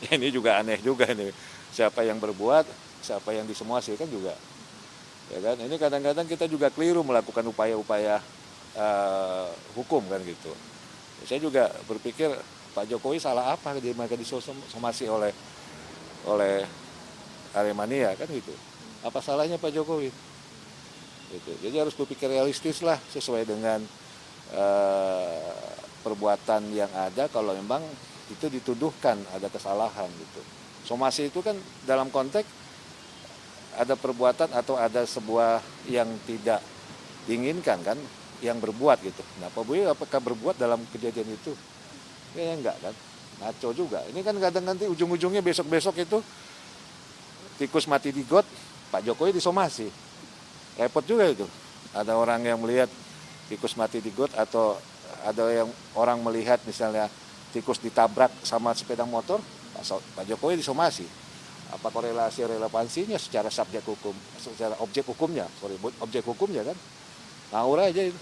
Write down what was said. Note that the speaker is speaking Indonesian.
Ini juga aneh juga ini, siapa yang berbuat, siapa yang disomasi kan juga, ya kan? Ini kadang-kadang kita juga keliru melakukan upaya-upaya hukum kan gitu. Saya juga berpikir Pak Jokowi salah apa dia mereka disomasi oleh Aremania kan gitu. Apa salahnya Pak Jokowi? Gitu. Jadi harus berpikir realistis lah sesuai dengan perbuatan yang ada kalau memang itu dituduhkan ada kesalahan gitu. Somasi itu kan dalam konteks ada perbuatan atau ada sebuah yang tidak diinginkan kan, yang berbuat gitu. Nah Pak Boy apakah berbuat dalam kejadian itu? Kayaknya enggak kan, ngaco juga. Ini kan kadang nanti ujung-ujungnya besok-besok itu tikus mati di got, Pak Jokowi disomasi. Repot juga itu. Ada orang yang melihat tikus mati di got atau ada yang orang melihat misalnya tikus ditabrak sama sepeda motor, Pak Jokowi disomasi. Apa korelasi relevansinya secara subjek hukum, secara objek hukumnya kan? Ngawur aja itu.